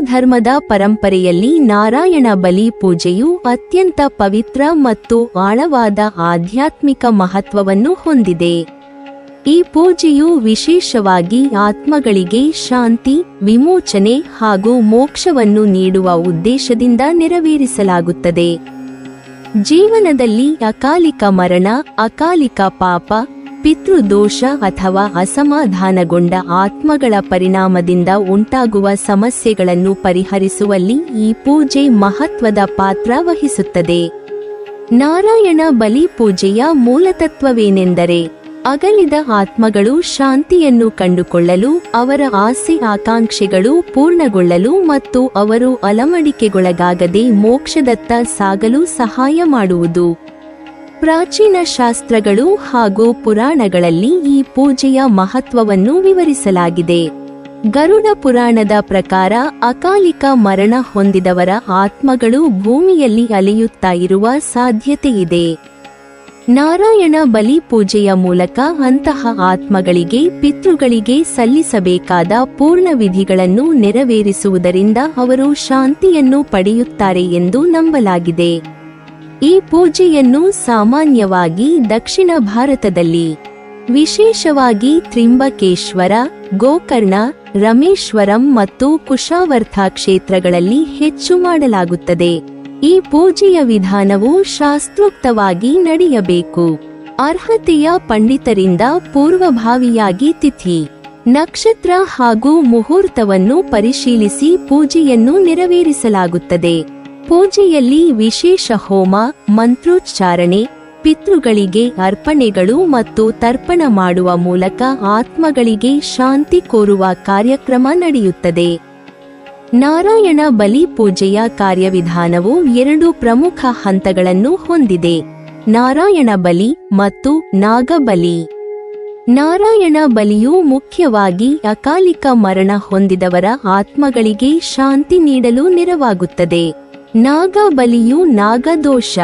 ಧರ್ಮದ ಪರಂಪರೆಯಲ್ಲಿ ನಾರಾಯಣ ಬಲಿ ಪೂಜೆಯು ಅತ್ಯಂತ ಪವಿತ್ರ ಮತ್ತು ಆಳವಾದ ಆಧ್ಯಾತ್ಮಿಕ ಮಹತ್ವವನ್ನು ಹೊಂದಿದೆ. ಈ ಪೂಜೆಯು ವಿಶೇಷವಾಗಿ ಆತ್ಮಗಳಿಗೆ ಶಾಂತಿ, ವಿಮೋಚನೆ ಹಾಗೂ ಮೋಕ್ಷವನ್ನು ನೀಡುವ ಉದ್ದೇಶದಿಂದ ನೆರವೇರಿಸಲಾಗುತ್ತದೆ. ಜೀವನದಲ್ಲಿ ಅಕಾಲಿಕ ಮರಣ, ಅಕಾಲಿಕ ಪಾಪ, ಪಿತೃದೋಷ ಅಥವಾ ಅಸಮಾಧಾನಗೊಂಡ ಆತ್ಮಗಳ ಪರಿಣಾಮದಿಂದ ಉಂಟಾಗುವ ಸಮಸ್ಯೆಗಳನ್ನು ಪರಿಹರಿಸುವಲ್ಲಿ ಈ ಪೂಜೆ ಮಹತ್ವದ ಪಾತ್ರ ವಹಿಸುತ್ತದೆ. ನಾರಾಯಣ ಬಲಿ ಪೂಜೆಯ ಮೂಲತತ್ವವೇನೆಂದರೆ, ಅಗಲಿದ ಆತ್ಮಗಳು ಶಾಂತಿಯನ್ನು ಕಂಡುಕೊಳ್ಳಲು, ಅವರ ಆಸೆ ಆಕಾಂಕ್ಷೆಗಳು ಪೂರ್ಣಗೊಳ್ಳಲು ಮತ್ತು ಅವರು ಅಲಮಡಿಕೆಗೊಳಗಾಗದೆ ಮೋಕ್ಷದತ್ತ ಸಾಗಲು ಸಹಾಯ ಮಾಡುವುದು. ಪ್ರಾಚೀನ ಶಾಸ್ತ್ರಗಳು ಹಾಗೂ ಪುರಾಣಗಳಲ್ಲಿ ಈ ಪೂಜೆಯ ಮಹತ್ವವನ್ನು ವಿವರಿಸಲಾಗಿದೆ. ಗರುಡ ಪುರಾಣದ ಪ್ರಕಾರ ಅಕಾಲಿಕ ಮರಣ ಹೊಂದಿದವರ ಆತ್ಮಗಳು ಭೂಮಿಯಲ್ಲಿ ಅಲೆಯುತ್ತಾ ಇರುವ ಸಾಧ್ಯತೆಯಿದೆ. ನಾರಾಯಣ ಬಲಿ ಪೂಜೆಯ ಮೂಲಕ ಅಂತಹ ಆತ್ಮಗಳಿಗೆ ಪಿತೃಗಳಿಗೆ ಸಲ್ಲಿಸಬೇಕಾದ ಪೂರ್ಣ ವಿಧಿಗಳನ್ನು ನೆರವೇರಿಸುವುದರಿಂದ ಅವರು ಶಾಂತಿಯನ್ನು ಪಡೆಯುತ್ತಾರೆ ಎಂದು ನಂಬಲಾಗಿದೆ. ಈ ಪೂಜೆಯನ್ನು ಸಾಮಾನ್ಯವಾಗಿ ದಕ್ಷಿಣ ಭಾರತದಲ್ಲಿ, ವಿಶೇಷವಾಗಿ ತ್ರಿಂಬಕೇಶ್ವರ, ಗೋಕರ್ಣ, ರಾಮೇಶ್ವರಂ ಮತ್ತು ಕುಶಾವರ್ತ ಕ್ಷೇತ್ರಗಳಲ್ಲಿ ಹೆಚ್ಚು ಮಾಡಲಾಗುತ್ತದೆ. ಈ ಪೂಜೆಯ ವಿಧಾನವು ಶಾಸ್ತ್ರೋಕ್ತವಾಗಿ ನಡೆಯಬೇಕು. ಅರ್ಹತೆಯ ಪಂಡಿತರಿಂದ ಪೂರ್ವಭಾವಿಯಾಗಿ ತಿಥಿ, ನಕ್ಷತ್ರ ಹಾಗೂ ಮುಹೂರ್ತವನ್ನು ಪರಿಶೀಲಿಸಿ ಪೂಜೆಯನ್ನು ನೆರವೇರಿಸಲಾಗುತ್ತದೆ. ಪೂಜೆಯಲ್ಲಿ ವಿಶೇಷ ಹೋಮ, ಮಂತ್ರೋಚ್ಚಾರಣೆ, ಪಿತೃಗಳಿಗೆ ಅರ್ಪಣೆಗಳು ಮತ್ತು ತರ್ಪಣ ಮಾಡುವ ಮೂಲಕ ಆತ್ಮಗಳಿಗೆ ಶಾಂತಿ ಕೋರುವ ಕಾರ್ಯಕ್ರಮ ನಡೆಯುತ್ತದೆ. ನಾರಾಯಣ ಬಲಿ ಪೂಜೆಯ ಕಾರ್ಯವಿಧಾನವು 2 ಪ್ರಮುಖ ಹಂತಗಳನ್ನು ಹೊಂದಿದೆ: ನಾರಾಯಣ ಬಲಿ ಮತ್ತು ನಾಗಬಲಿ. ನಾರಾಯಣ ಬಲಿಯು ಮುಖ್ಯವಾಗಿ ಅಕಾಲಿಕ ಮರಣ ಹೊಂದಿದವರ ಆತ್ಮಗಳಿಗೆ ಶಾಂತಿ ನೀಡಲು ನೆರವಾಗುತ್ತದೆ. ನಾಗಬಲಿಯು ನಾಗದೋಷ,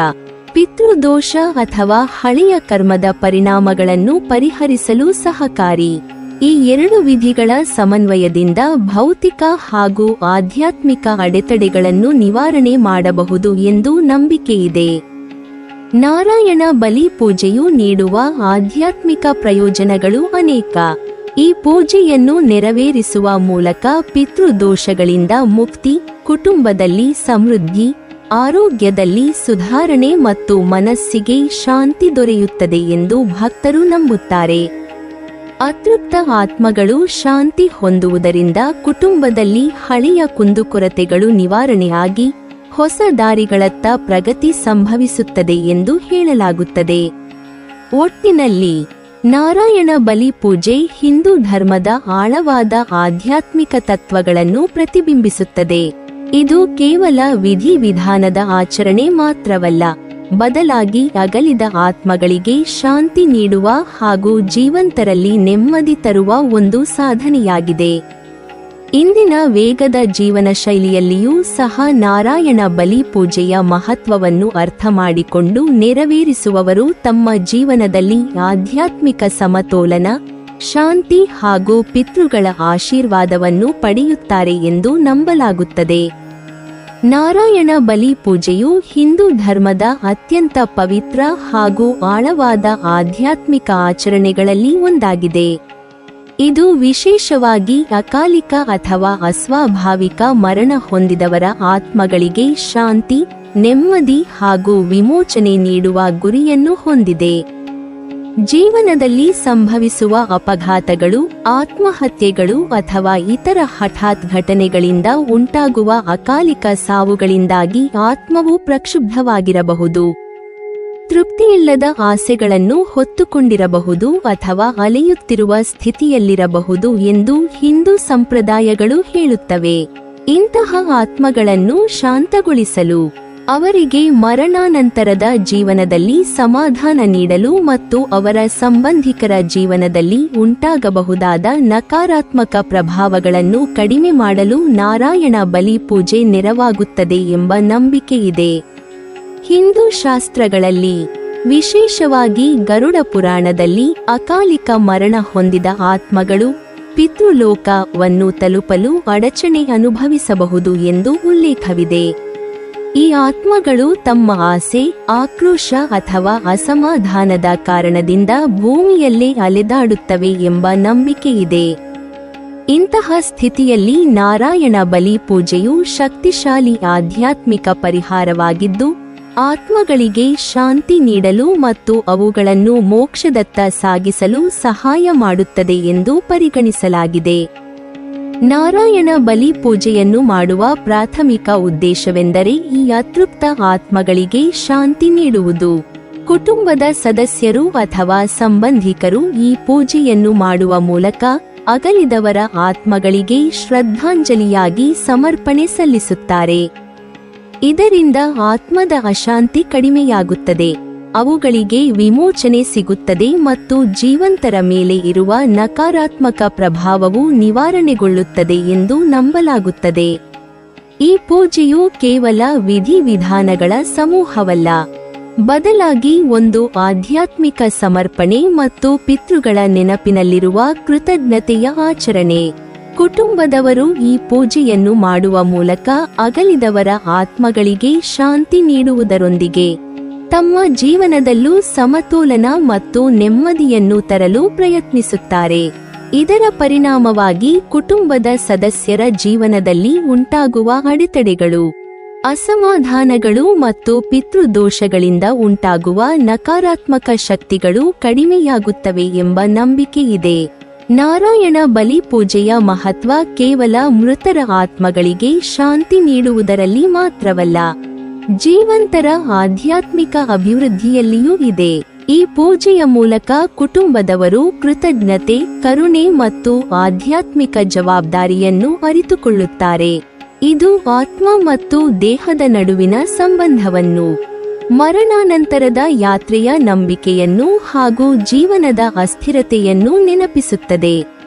ಪಿತೃದೋಷ ಅಥವಾ ಹಳೆಯ ಕರ್ಮದ ಪರಿಣಾಮಗಳನ್ನು ಪರಿಹರಿಸಲು ಸಹಕಾರಿ. ಈ 2 ವಿಧಿಗಳ ಸಮನ್ವಯದಿಂದ ಭೌತಿಕ ಹಾಗೂ ಆಧ್ಯಾತ್ಮಿಕ ಅಡೆತಡೆಗಳನ್ನು ನಿವಾರಣೆ ಮಾಡಬಹುದು ಎಂದು ನಂಬಿಕೆಯಿದೆ. ನಾರಾಯಣ ಬಲಿ ಪೂಜೆಯು ನೀಡುವ ಆಧ್ಯಾತ್ಮಿಕ ಪ್ರಯೋಜನಗಳು ಅನೇಕ. ಈ ಪೂಜೆಯನ್ನು ನೆರವೇರಿಸುವ ಮೂಲಕ ಪಿತೃದೋಷಗಳಿಂದ ಮುಕ್ತಿ, ಕುಟುಂಬದಲ್ಲಿ ಸಮೃದ್ಧಿ, ಆರೋಗ್ಯದಲ್ಲಿ ಸುಧಾರಣೆ ಮತ್ತು ಮನಸ್ಸಿಗೆ ಶಾಂತಿ ದೊರೆಯುತ್ತದೆ ಎಂದು ಭಕ್ತರು ನಂಬುತ್ತಾರೆ. ಅತೃಪ್ತ ಆತ್ಮಗಳು ಶಾಂತಿ ಹೊಂದುವುದರಿಂದ ಕುಟುಂಬದಲ್ಲಿ ಹಳೆಯ ಕುಂದುಕೊರತೆಗಳು ನಿವಾರಣೆಯಾಗಿ ಹೊಸ ದಾರಿಗಳತ್ತ ಪ್ರಗತಿ ಸಂಭವಿಸುತ್ತದೆ ಎಂದು ಹೇಳಲಾಗುತ್ತದೆ. ಒಟ್ಟಿನಲ್ಲಿ ನಾರಾಯಣ ಬಲಿ ಪೂಜೆ ಹಿಂದೂ ಧರ್ಮದ ಆಳವಾದ ಆಧ್ಯಾತ್ಮಿಕ ತತ್ವಗಳನ್ನು ಪ್ರತಿಬಿಂಬಿಸುತ್ತದೆ. ಇದು ಕೇವಲ ವಿಧಿವಿಧಾನದ ಆಚರಣೆ ಮಾತ್ರವಲ್ಲ, ಬದಲಾಗಿ ಅಗಲಿದ ಆತ್ಮಗಳಿಗೆ ಶಾಂತಿ ನೀಡುವ ಹಾಗೂ ಜೀವಂತರಲ್ಲಿ ನೆಮ್ಮದಿ ತರುವ ಒಂದು ಸಾಧನೆಯಾಗಿದೆ. ಇಂದಿನ ವೇಗದ ಜೀವನ ಶೈಲಿಯಲ್ಲಿಯೂ ಸಹ ನಾರಾಯಣ ಬಲಿ ಪೂಜೆಯ ಮಹತ್ವವನ್ನು ಅರ್ಥಮಾಡಿಕೊಂಡು ನೆರವೇರಿಸುವವರು ತಮ್ಮ ಜೀವನದಲ್ಲಿ ಆಧ್ಯಾತ್ಮಿಕ ಸಮತೋಲನ, ಶಾಂತಿ ಹಾಗೂ ಪಿತೃಗಳ ಆಶೀರ್ವಾದವನ್ನು ಪಡೆಯುತ್ತಾರೆ ಎಂದು ನಂಬಲಾಗುತ್ತದೆ. ನಾರಾಯಣ ಬಲಿ ಪೂಜೆಯು ಹಿಂದೂ ಧರ್ಮದ ಅತ್ಯಂತ ಪವಿತ್ರ ಹಾಗೂ ಆಳವಾದ ಆಧ್ಯಾತ್ಮಿಕ ಆಚರಣೆಗಳಲ್ಲಿ ಒಂದಾಗಿದೆ. ಇದು ವಿಶೇಷವಾಗಿ ಅಕಾಲಿಕ ಅಥವಾ ಅಸ್ವಾಭಾವಿಕ ಮರಣ ಹೊಂದಿದವರ ಆತ್ಮಗಳಿಗೆ ಶಾಂತಿ, ನೆಮ್ಮದಿ ಹಾಗೂ ವಿಮೋಚನೆ ನೀಡುವ ಗುರಿಯನ್ನು ಹೊಂದಿದೆ. ಜೀವನದಲ್ಲಿ ಸಂಭವಿಸುವ ಅಪಘಾತಗಳು, ಆತ್ಮಹತ್ಯೆಗಳು ಅಥವಾ ಇತರ ಹಠಾತ್ ಘಟನೆಗಳಿಂದ ಉಂಟಾಗುವ ಅಕಾಲಿಕ ಸಾವುಗಳಿಂದಾಗಿ ಆತ್ಮವು ಪ್ರಕ್ಷುಬ್ಧವಾಗಿರಬಹುದು, ತೃಪ್ತಿಯಿಲ್ಲದ ಆಸೆಗಳನ್ನು ಹೊತ್ತುಕೊಂಡಿರಬಹುದು ಅಥವಾ ಅಲೆಯುತ್ತಿರುವ ಸ್ಥಿತಿಯಲ್ಲಿರಬಹುದು ಎಂದು ಹಿಂದೂ ಸಂಪ್ರದಾಯಗಳು ಹೇಳುತ್ತವೆ. ಇಂತಹ ಆತ್ಮಗಳನ್ನು ಶಾಂತಗೊಳಿಸಲು, ಅವರಿಗೆ ಮರಣಾನಂತರದ ಜೀವನದಲ್ಲಿ ಸಮಾಧಾನ ನೀಡಲು ಮತ್ತು ಅವರ ಸಂಬಂಧಿಕರ ಜೀವನದಲ್ಲಿ ಉಂಟಾಗಬಹುದಾದ ನಕಾರಾತ್ಮಕ ಪ್ರಭಾವಗಳನ್ನು ಕಡಿಮೆ ಮಾಡಲು ನಾರಾಯಣ ಬಲಿ ಪೂಜೆ ನೆರವಾಗುತ್ತದೆ ಎಂಬ ನಂಬಿಕೆಯಿದೆ. ಹಿಂದೂ ಶಾಸ್ತ್ರಗಳಲ್ಲಿ, ವಿಶೇಷವಾಗಿ ಗರುಡ ಪುರಾಣದಲ್ಲಿ, ಅಕಾಲಿಕ ಮರಣ ಹೊಂದಿದ ಆತ್ಮಗಳು ಪಿತೃಲೋಕವನ್ನು ತಲುಪಲು ಅಡಚಣೆ ಅನುಭವಿಸಬಹುದು ಎಂದು ಉಲ್ಲೇಖವಿದೆ. ಈ ಆತ್ಮಗಳು ತಮ್ಮ ಆಸೆ, ಆಕ್ರೋಶ ಅಥವಾ ಅಸಮಾಧಾನದ ಕಾರಣದಿಂದ ಭೂಮಿಯಲ್ಲೇ ಅಲೆದಾಡುತ್ತವೆ ಎಂಬ ನಂಬಿಕೆಯಿದೆ. ಇಂತಹ ಸ್ಥಿತಿಯಲ್ಲಿ ನಾರಾಯಣ ಬಲಿ ಪೂಜೆಯು ಶಕ್ತಿಶಾಲಿ ಆಧ್ಯಾತ್ಮಿಕ ಪರಿಹಾರವಾಗಿದ್ದು, ಆತ್ಮಗಳಿಗೆ ಶಾಂತಿ ನೀಡಲು ಮತ್ತು ಅವುಗಳನ್ನು ಮೋಕ್ಷದತ್ತ ಸಾಗಿಸಲು ಸಹಾಯ ಮಾಡುತ್ತದೆ ಎಂದು ಪರಿಗಣಿಸಲಾಗಿದೆ. ನಾರಾಯಣ ಬಲಿ ಪೂಜೆಯನ್ನು ಮಾಡುವ ಪ್ರಾಥಮಿಕ ಉದ್ದೇಶವೆಂದರೆ ಈ ಅತೃಪ್ತ ಆತ್ಮಗಳಿಗೆ ಶಾಂತಿ ನೀಡುವುದು. ಕುಟುಂಬದ ಸದಸ್ಯರು ಅಥವಾ ಸಂಬಂಧಿಕರು ಈ ಪೂಜೆಯನ್ನು ಮಾಡುವ ಮೂಲಕ ಅಗಲಿದವರ ಆತ್ಮಗಳಿಗೆ ಶ್ರದ್ಧಾಂಜಲಿಯಾಗಿ ಸಮರ್ಪಣೆ ಸಲ್ಲಿಸುತ್ತಾರೆ. ಇದರಿಂದ ಆತ್ಮದ ಅಶಾಂತಿ ಕಡಿಮೆಯಾಗುತ್ತದೆ, ಅವುಗಳಿಗೆ ವಿಮೋಚನೆ ಸಿಗುತ್ತದೆ ಮತ್ತು ಜೀವಂತರ ಮೇಲೆ ಇರುವ ನಕಾರಾತ್ಮಕ ಪ್ರಭಾವವು ನಿವಾರಣೆಗೊಳ್ಳುತ್ತದೆ ಎಂದು ನಂಬಲಾಗುತ್ತದೆ. ಈ ಪೂಜೆಯು ಕೇವಲ ವಿಧಿವಿಧಾನಗಳ ಸಮೂಹವಲ್ಲ, ಬದಲಾಗಿ ಒಂದು ಆಧ್ಯಾತ್ಮಿಕ ಸಮರ್ಪಣೆ ಮತ್ತು ಪಿತೃಗಳ ನೆನಪಿನಲ್ಲಿರುವ ಕೃತಜ್ಞತೆಯ ಆಚರಣೆ. ಕುಟುಂಬದವರು ಈ ಪೂಜೆಯನ್ನು ಮಾಡುವ ಮೂಲಕ ಅಗಲಿದವರ ಆತ್ಮಗಳಿಗೆ ಶಾಂತಿ ನೀಡುವುದರೊಂದಿಗೆ ತಮ್ಮ ಜೀವನದಲ್ಲೂ ಸಮತೋಲನ ಮತ್ತು ನೆಮ್ಮದಿಯನ್ನು ತರಲು ಪ್ರಯತ್ನಿಸುತ್ತಾರೆ. ಇದರ ಪರಿಣಾಮವಾಗಿ ಕುಟುಂಬದ ಸದಸ್ಯರ ಜೀವನದಲ್ಲಿ ಉಂಟಾಗುವ ಅಡೆತಡೆಗಳು, ಅಸಮಾಧಾನಗಳು ಮತ್ತು ಪಿತೃದೋಷಗಳಿಂದ ಉಂಟಾಗುವ ನಕಾರಾತ್ಮಕ ಶಕ್ತಿಗಳು ಕಡಿಮೆಯಾಗುತ್ತವೆ ಎಂಬ ನಂಬಿಕೆಯಿದೆ. ನಾರಾಯಣ ಬಲಿ ಪೂಜೆಯ ಮಹತ್ವ ಕೇವಲ ಮೃತರ ಆತ್ಮಗಳಿಗೆ ಶಾಂತಿ ನೀಡುವುದರಲ್ಲಿ ಮಾತ್ರವಲ್ಲ, ಜೀವಂತರ ಆಧ್ಯಾತ್ಮಿಕ ಅಭಿವೃದ್ಧಿಯಲ್ಲಿಯೂ ಇದೆ. ಈ ಪೂಜೆಯ ಮೂಲಕ ಕುಟುಂಬದವರು ಕೃತಜ್ಞತೆ, ಕರುಣೆ ಮತ್ತು ಆಧ್ಯಾತ್ಮಿಕ ಜವಾಬ್ದಾರಿಯನ್ನು ಅರಿತುಕೊಳ್ಳುತ್ತಾರೆ. ಇದು ಆತ್ಮ ಮತ್ತು ದೇಹದ ನಡುವಿನ ಸಂಬಂಧವನ್ನು, ಮರಣಾನಂತರದ ಯಾತ್ರೆಯ ನಂಬಿಕೆಯನ್ನು ಹಾಗೂ ಜೀವನದ ಅಸ್ಥಿರತೆಯನ್ನು ನೆನಪಿಸುತ್ತದೆ.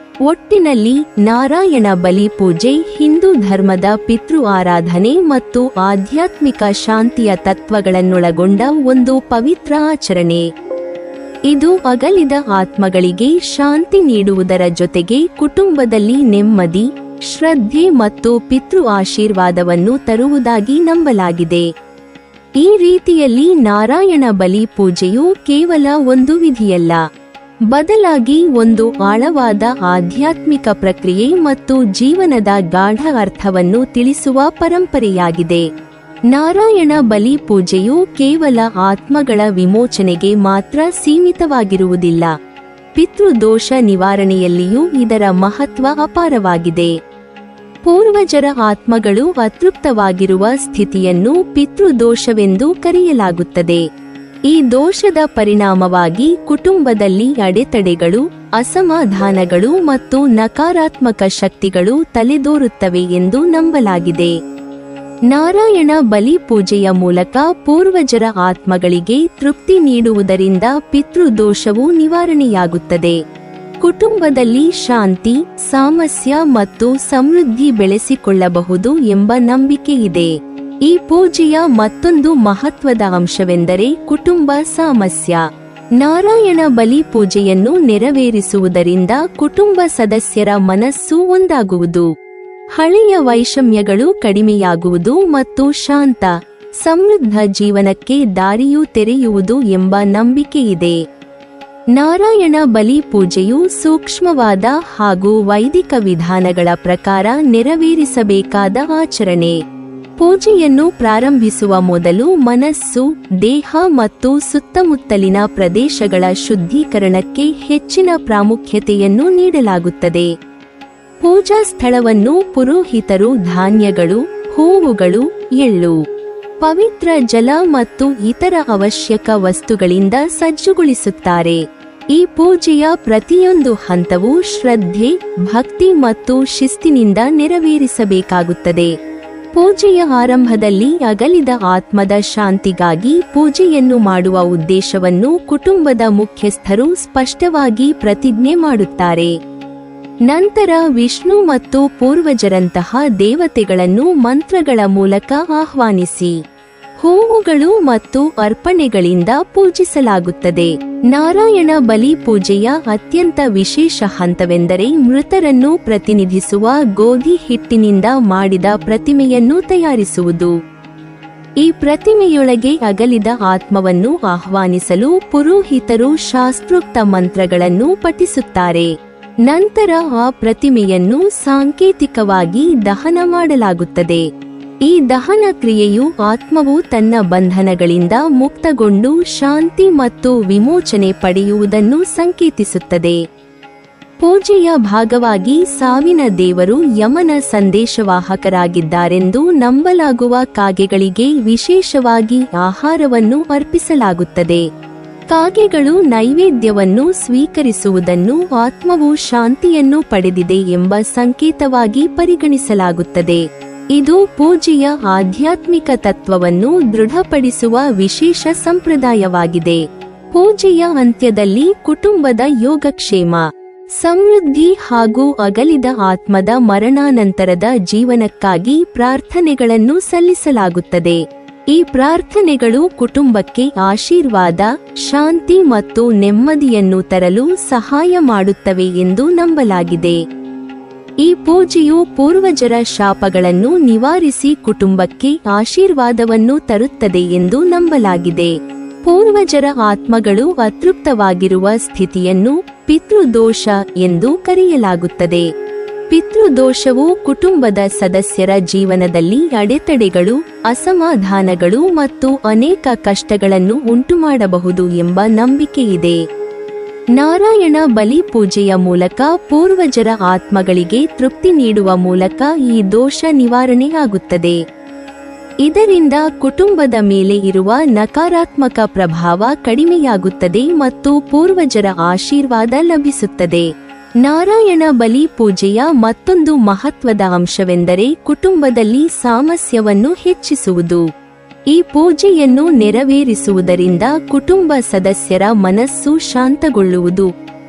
ಒಟ್ಟಿನಲ್ಲಿ ನಾರಾಯಣ ಬಲಿ ಪೂಜೆ ಹಿಂದೂ ಧರ್ಮದ ಪಿತೃ ಆರಾಧನೆ ಮತ್ತು ಆಧ್ಯಾತ್ಮಿಕ ಶಾಂತಿಯ ತತ್ವಗಳನ್ನೊಳಗೊಂಡ ಒಂದು ಪವಿತ್ರ ಆಚರಣೆ. ಇದು ಅಗಲಿದ ಆತ್ಮಗಳಿಗೆ ಶಾಂತಿ ನೀಡುವುದರ ಜೊತೆಗೆ ಕುಟುಂಬದಲ್ಲಿ ನೆಮ್ಮದಿ, ಶ್ರದ್ಧೆ ಮತ್ತು ಪಿತೃ ಆಶೀರ್ವಾದವನ್ನು ತರುವುದಾಗಿ ನಂಬಲಾಗಿದೆ. ಈ ರೀತಿಯಲ್ಲಿ ನಾರಾಯಣ ಬಲಿ ಪೂಜೆಯು ಕೇವಲ ಒಂದು ವಿಧಿಯಲ್ಲ, ಬದಲಾಗಿ ಒಂದು ಆಳವಾದ ಆಧ್ಯಾತ್ಮಿಕ ಪ್ರಕ್ರಿಯೆ ಮತ್ತು ಜೀವನದ ಗಾಢ ಅರ್ಥವನ್ನು ತಿಳಿಸುವ ಪರಂಪರೆಯಾಗಿದೆ. ನಾರಾಯಣ ಬಲಿ ಪೂಜೆಯು ಕೇವಲ ಆತ್ಮಗಳ ವಿಮೋಚನೆಗೆ ಮಾತ್ರ ಸೀಮಿತವಾಗಿರುವುದಿಲ್ಲ, ಪಿತೃದೋಷ ನಿವಾರಣೆಯಲ್ಲಿಯೂ ಇದರ ಮಹತ್ವ ಅಪಾರವಾಗಿದೆ. ಪೂರ್ವಜರ ಆತ್ಮಗಳು ಅತೃಪ್ತವಾಗಿರುವ ಸ್ಥಿತಿಯನ್ನು ಪಿತೃದೋಷವೆಂದು ಕರೆಯಲಾಗುತ್ತದೆ. ಈ ದೋಷದ ಪರಿಣಾಮವಾಗಿ ಕುಟುಂಬದಲ್ಲಿ ಅಡೆತಡೆಗಳು, ಅಸಮಾಧಾನಗಳು ಮತ್ತು ನಕಾರಾತ್ಮಕ ಶಕ್ತಿಗಳು ತಲೆದೋರುತ್ತವೆ ಎಂದು ನಂಬಲಾಗಿದೆ. ನಾರಾಯಣ ಬಲಿ ಪೂಜೆಯ ಮೂಲಕ ಪೂರ್ವಜರ ಆತ್ಮಗಳಿಗೆ ತೃಪ್ತಿ ನೀಡುವುದರಿಂದ ಪಿತೃದೋಷವು ನಿವಾರಣೆಯಾಗುತ್ತದೆ. ಕುಟುಂಬದಲ್ಲಿ ಶಾಂತಿ, ಸಾಮರಸ್ಯ ಮತ್ತು ಸಮೃದ್ಧಿ ಬೆಳೆಸಿಕೊಳ್ಳಬಹುದು ಎಂಬ ನಂಬಿಕೆಯಿದೆ. ಈ ಪೂಜೆಯ ಮತ್ತೊಂದು ಮಹತ್ವದ ಅಂಶವೆಂದರೆ ಕುಟುಂಬ ಸಾಮರಸ್ಯ. ನಾರಾಯಣ ಬಲಿ ಪೂಜೆಯನ್ನು ನೆರವೇರಿಸುವುದರಿಂದ ಕುಟುಂಬ ಸದಸ್ಯರ ಮನಸ್ಸು ಒಂದಾಗುವುದು, ಹಳೆಯ ವೈಷಮ್ಯಗಳು ಕಡಿಮೆಯಾಗುವುದು ಮತ್ತು ಶಾಂತ, ಸಮೃದ್ಧ ಜೀವನಕ್ಕೆ ದಾರಿಯು ತೆರೆಯುವುದು ಎಂಬ ನಂಬಿಕೆಯಿದೆ. ನಾರಾಯಣ ಬಲಿ ಪೂಜೆಯು ಸೂಕ್ಷ್ಮವಾದ ಹಾಗೂ ವೈದಿಕ ವಿಧಾನಗಳ ಪ್ರಕಾರ ನೆರವೇರಿಸಬೇಕಾದ ಆಚರಣೆ. ಪೂಜೆಯನ್ನು ಪ್ರಾರಂಭಿಸುವ ಮೊದಲು ಮನಸ್ಸು, ದೇಹ ಮತ್ತು ಸುತ್ತಮುತ್ತಲಿನ ಪ್ರದೇಶಗಳ ಶುದ್ಧೀಕರಣಕ್ಕೆ ಹೆಚ್ಚಿನ ಪ್ರಾಮುಖ್ಯತೆಯನ್ನು ನೀಡಲಾಗುತ್ತದೆ. ಪೂಜಾ ಸ್ಥಳವನ್ನು ಪುರೋಹಿತರು ಧಾನ್ಯಗಳು, ಹೂವುಗಳು, ಎಳ್ಳು, ಪವಿತ್ರ ಜಲ ಮತ್ತು ಇತರ ಅವಶ್ಯಕ ವಸ್ತುಗಳಿಂದ ಸಜ್ಜುಗೊಳಿಸುತ್ತಾರೆ. ಈ ಪೂಜೆಯ ಪ್ರತಿಯೊಂದು ಹಂತವೂ ಶ್ರದ್ಧೆ, ಭಕ್ತಿ ಮತ್ತು ಶಿಸ್ತಿನಿಂದ ನೆರವೇರಿಸಬೇಕಾಗುತ್ತದೆ. ಪೂಜೆಯ ಆರಂಭದಲ್ಲಿ ಅಗಲಿದ ಆತ್ಮದ ಶಾಂತಿಗಾಗಿ ಪೂಜೆಯನ್ನು ಮಾಡುವ ಉದ್ದೇಶವನ್ನು ಕುಟುಂಬದ ಮುಖ್ಯಸ್ಥರು ಸ್ಪಷ್ಟವಾಗಿ ಪ್ರತಿಜ್ಞೆ ಮಾಡುತ್ತಾರೆ. ನಂತರ ವಿಷ್ಣು ಮತ್ತು ಪೂರ್ವಜರಂತಹ ದೇವತೆಗಳನ್ನು ಮಂತ್ರಗಳ ಮೂಲಕ ಆಹ್ವಾನಿಸಿ ಹೂವುಗಳು ಮತ್ತು ಅರ್ಪಣೆಗಳಿಂದ ಪೂಜಿಸಲಾಗುತ್ತದೆ. ನಾರಾಯಣ ಬಲಿ ಪೂಜೆಯ ಅತ್ಯಂತ ವಿಶೇಷ ಹಂತವೆಂದರೆ ಮೃತರನ್ನು ಪ್ರತಿನಿಧಿಸುವ ಗೋಧಿ ಹಿಟ್ಟಿನಿಂದ ಮಾಡಿದ ಪ್ರತಿಮೆಯನ್ನು ತಯಾರಿಸುವುದು. ಈ ಪ್ರತಿಮೆಯೊಳಗೆ ಅಗಲಿದ ಆತ್ಮವನ್ನು ಆಹ್ವಾನಿಸಲು ಪುರೋಹಿತರು ಶಾಸ್ತ್ರೋಕ್ತ ಮಂತ್ರಗಳನ್ನು ಪಠಿಸುತ್ತಾರೆ. ನಂತರ ಆ ಪ್ರತಿಮೆಯನ್ನು ಸಾಂಕೇತಿಕವಾಗಿ ದಹನ ಮಾಡಲಾಗುತ್ತದೆ. ಈ ದಹನ ಕ್ರಿಯೆಯು ಆತ್ಮವು ತನ್ನ ಬಂಧನಗಳಿಂದ ಮುಕ್ತಗೊಂಡು ಶಾಂತಿ ಮತ್ತು ವಿಮೋಚನೆ ಪಡೆಯುವುದನ್ನು ಸಂಕೇತಿಸುತ್ತದೆ. ಪೂಜೆಯ ಭಾಗವಾಗಿ ಸಾವಿನ ದೇವರು ಯಮನ ಸಂದೇಶವಾಹಕರಾಗಿದ್ದಾರೆಂದು ನಂಬಲಾಗುವ ಕಾಗೆಗಳಿಗೆ ವಿಶೇಷವಾಗಿ ಆಹಾರವನ್ನು ಅರ್ಪಿಸಲಾಗುತ್ತದೆ. ಕಾಗೆಗಳು ನೈವೇದ್ಯವನ್ನು ಸ್ವೀಕರಿಸುವುದನ್ನು ಆತ್ಮವು ಶಾಂತಿಯನ್ನು ಪಡೆದಿದೆ ಎಂಬ ಸಂಕೇತವಾಗಿ ಪರಿಗಣಿಸಲಾಗುತ್ತದೆ. ಇದು ಪೂಜೆಯ ಆಧ್ಯಾತ್ಮಿಕ ತತ್ವವನ್ನು ದೃಢಪಡಿಸುವ ವಿಶೇಷ ಸಂಪ್ರದಾಯವಾಗಿದೆ. ಪೂಜೆಯ ಅಂತ್ಯದಲ್ಲಿ ಕುಟುಂಬದ ಯೋಗಕ್ಷೇಮ, ಸಮೃದ್ಧಿ ಹಾಗೂ ಅಗಲಿದ ಆತ್ಮದ ಮರಣಾನಂತರದ ಜೀವನಕ್ಕಾಗಿ ಪ್ರಾರ್ಥನೆಗಳನ್ನು ಸಲ್ಲಿಸಲಾಗುತ್ತದೆ. ಈ ಪ್ರಾರ್ಥನೆಗಳು ಕುಟುಂಬಕ್ಕೆ ಆಶೀರ್ವಾದ, ಶಾಂತಿ ಮತ್ತು ನೆಮ್ಮದಿಯನ್ನು ತರಲು ಸಹಾಯ ಮಾಡುತ್ತವೆ ಎಂದು ನಂಬಲಾಗಿದೆ. ಈ ಪೂಜೆಯು ಪೂರ್ವಜರ ಶಾಪಗಳನ್ನು ನಿವಾರಿಸಿ ಕುಟುಂಬಕ್ಕೆ ಆಶೀರ್ವಾದವನ್ನು ತರುತ್ತದೆ ಎಂದು ನಂಬಲಾಗಿದೆ. ಪೂರ್ವಜರ ಆತ್ಮಗಳು ಅತೃಪ್ತವಾಗಿರುವ ಸ್ಥಿತಿಯನ್ನು ಪಿತೃದೋಷ ಎಂದು ಕರೆಯಲಾಗುತ್ತದೆ. ಪಿತೃದೋಷವು ಕುಟುಂಬದ ಸದಸ್ಯರ ಜೀವನದಲ್ಲಿ ಅಡೆತಡೆಗಳು, ಅಸಮಾಧಾನಗಳು ಮತ್ತು ಅನೇಕ ಕಷ್ಟಗಳನ್ನು ಉಂಟುಮಾಡಬಹುದು ಎಂಬ ನಂಬಿಕೆಯಿದೆ. ನಾರಾಯಣ ಬಲಿ ಪೂಜೆಯ ಮೂಲಕ ಪೂರ್ವಜರ ಆತ್ಮಗಳಿಗೆ ತೃಪ್ತಿ ನೀಡುವ ಮೂಲಕ ಈ ದೋಷ ನಿವಾರಣೆಯಾಗುತ್ತದೆ. ಇದರಿಂದ ಕುಟುಂಬದ ಮೇಲೆ ಇರುವ ನಕಾರಾತ್ಮಕ ಪ್ರಭಾವ ಕಡಿಮೆಯಾಗುತ್ತದೆ ಮತ್ತು ಪೂರ್ವಜರ ಆಶೀರ್ವಾದ ಲಭಿಸುತ್ತದೆ. ನಾರಾಯಣ ಬಲಿ ಪೂಜೆಯ ಮತ್ತೊಂದು ಮಹತ್ವದ ಅಂಶವೆಂದರೆ ಕುಟುಂಬದಲ್ಲಿ ಸಾಮರಸ್ಯವನ್ನು ಹೆಚ್ಚಿಸುವುದು. ಈ ಪೂಜೆಯನ್ನು ನೆರವೇರಿಸುವುದರಿಂದ ಕುಟುಂಬ ಸದಸ್ಯರ ಮನಸ್ಸು ಶಾಂತಗೊಳ್ಳುವುದು,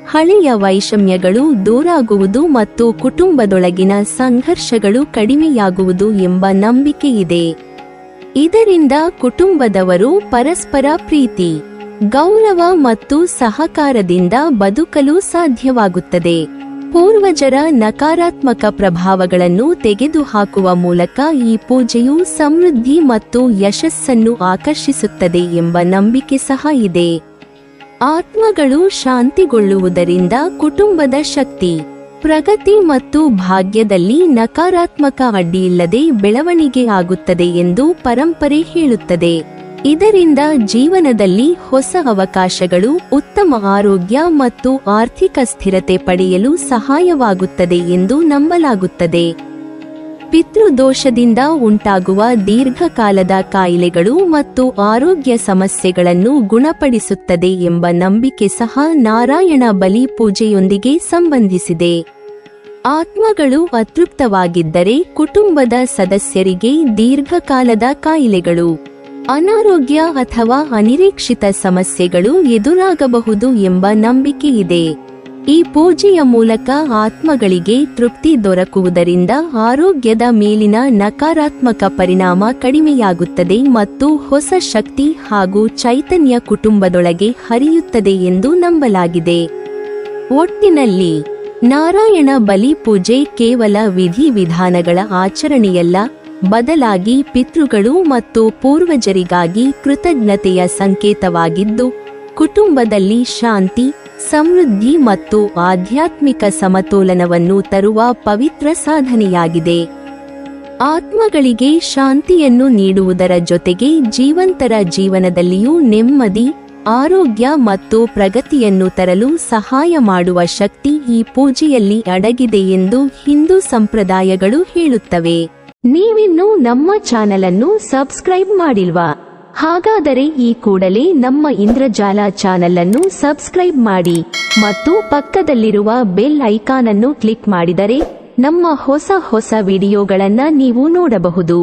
ಹಳೆಯ ವೈಷಮ್ಯಗಳು ದೂರಾಗುವುದು ಮತ್ತು ಕುಟುಂಬದೊಳಗಿನ ಸಂಘರ್ಷಗಳು ಕಡಿಮೆಯಾಗುವುದು ಎಂಬ ನಂಬಿಕೆಯಿದೆ. ಇದರಿಂದ ಕುಟುಂಬದವರು ಪರಸ್ಪರ ಪ್ರೀತಿ, ಗೌರವ ಮತ್ತು ಸಹಕಾರದಿಂದ ಬದುಕಲು ಸಾಧ್ಯವಾಗುತ್ತದೆ. ಪೂರ್ವಜರ ನಕಾರಾತ್ಮಕ ಪ್ರಭಾವಗಳನ್ನು ತೆಗೆದುಹಾಕುವ ಮೂಲಕ ಈ ಪೂಜೆಯು ಸಮೃದ್ಧಿ ಮತ್ತು ಯಶಸ್ಸನ್ನು ಆಕರ್ಷಿಸುತ್ತದೆ ಎಂಬ ನಂಬಿಕೆ ಸಹ ಇದೆ. ಆತ್ಮಗಳು ಶಾಂತಿಗೊಳ್ಳುವುದರಿಂದ ಕುಟುಂಬದ ಶಕ್ತಿ, ಪ್ರಗತಿ ಮತ್ತು ಭಾಗ್ಯದಲ್ಲಿ ನಕಾರಾತ್ಮಕ ಅಡ್ಡಿಯಿಲ್ಲದೆ ಬೆಳವಣಿಗೆ ಆಗುತ್ತದೆ ಎಂದು ಪರಂಪರೆ ಹೇಳುತ್ತದೆ. ಇದರಿಂದ ಜೀವನದಲ್ಲಿ ಹೊಸ ಅವಕಾಶಗಳು, ಉತ್ತಮ ಆರೋಗ್ಯ ಮತ್ತು ಆರ್ಥಿಕ ಸ್ಥಿರತೆ ಪಡೆಯಲು ಸಹಾಯವಾಗುತ್ತದೆ ಎಂದು ನಂಬಲಾಗುತ್ತದೆ. ಪಿತೃದೋಷದಿಂದ ಉಂಟಾಗುವ ದೀರ್ಘಕಾಲದ ಕಾಯಿಲೆಗಳು ಮತ್ತು ಆರೋಗ್ಯ ಸಮಸ್ಯೆಗಳನ್ನು ಗುಣಪಡಿಸುತ್ತದೆ ಎಂಬ ನಂಬಿಕೆ ಸಹ ನಾರಾಯಣ ಬಲಿ ಪೂಜೆಯೊಂದಿಗೆ ಸಂಬಂಧಿಸಿದೆ. ಆತ್ಮಗಳು ಅತೃಪ್ತವಾಗಿದ್ದರೆ ಕುಟುಂಬದ ಸದಸ್ಯರಿಗೆ ದೀರ್ಘಕಾಲದ ಕಾಯಿಲೆಗಳು, ಅನಾರೋಗ್ಯ ಅಥವಾ ಅನಿರೀಕ್ಷಿತ ಸಮಸ್ಯೆಗಳು ಎದುರಾಗಬಹುದು ಎಂಬ ನಂಬಿಕೆಯಿದೆ. ಈ ಪೂಜೆಯ ಮೂಲಕ ಆತ್ಮಗಳಿಗೆ ತೃಪ್ತಿ ದೊರಕುವುದರಿಂದ ಆರೋಗ್ಯದ ಮೇಲಿನ ನಕಾರಾತ್ಮಕ ಪರಿಣಾಮ ಕಡಿಮೆಯಾಗುತ್ತದೆ ಮತ್ತು ಹೊಸ ಶಕ್ತಿ ಹಾಗೂ ಚೈತನ್ಯ ಕುಟುಂಬದೊಳಗೆ ಹರಿಯುತ್ತದೆ ಎಂದು ನಂಬಲಾಗಿದೆ. ಒಟ್ಟಿನಲ್ಲಿ ನಾರಾಯಣ ಬಲಿ ಪೂಜೆ ಕೇವಲ ವಿಧಿವಿಧಾನಗಳ ಆಚರಣೆಯಲ್ಲ, ಬದಲಾಗಿ ಪಿತೃಗಳು ಮತ್ತು ಪೂರ್ವಜರಿಗಾಗಿ ಕೃತಜ್ಞತೆಯ ಸಂಕೇತವಾಗಿದ್ದು, ಕುಟುಂಬದಲ್ಲಿ ಶಾಂತಿ, ಸಮೃದ್ಧಿ ಮತ್ತು ಆಧ್ಯಾತ್ಮಿಕ ಸಮತೋಲನವನ್ನು ತರುವ ಪವಿತ್ರ ಸಾಧನೆಯಾಗಿದೆ. ಆತ್ಮಗಳಿಗೆ ಶಾಂತಿಯನ್ನು ನೀಡುವುದರ ಜೊತೆಗೆ ಜೀವಂತರ ಜೀವನದಲ್ಲಿಯೂ ನೆಮ್ಮದಿ, ಆರೋಗ್ಯ ಮತ್ತು ಪ್ರಗತಿಯನ್ನು ತರಲು ಸಹಾಯ ಮಾಡುವ ಶಕ್ತಿ ಈ ಪೂಜೆಯಲ್ಲಿ ಅಡಗಿದೆ ಎಂದು ಹಿಂದೂ ಸಂಪ್ರದಾಯಗಳು ಹೇಳುತ್ತವೆ. ನೀವಿನ್ನೂ ನಮ್ಮ ಚಾನೆಲ್ ಅನ್ನು ಸಬ್ಸ್ಕ್ರೈಬ್ ಮಾಡಿಲ್ವಾ? ಹಾಗಾದರೆ ಈ ಕೂಡಲೇ ನಮ್ಮ ಇಂದ್ರಜಾಲ ಚಾನೆಲ್ ಅನ್ನು ಸಬ್ಸ್ಕ್ರೈಬ್ ಮಾಡಿ ಮತ್ತು ಪಕ್ಕದಲ್ಲಿರುವ ಬೆಲ್ ಐಕಾನ್ ಅನ್ನು ಕ್ಲಿಕ್ ಮಾಡಿದರೆ ನಮ್ಮ ಹೊಸ ವಿಡಿಯೋಗಳನ್ನು ನೀವು ನೋಡಬಹುದು.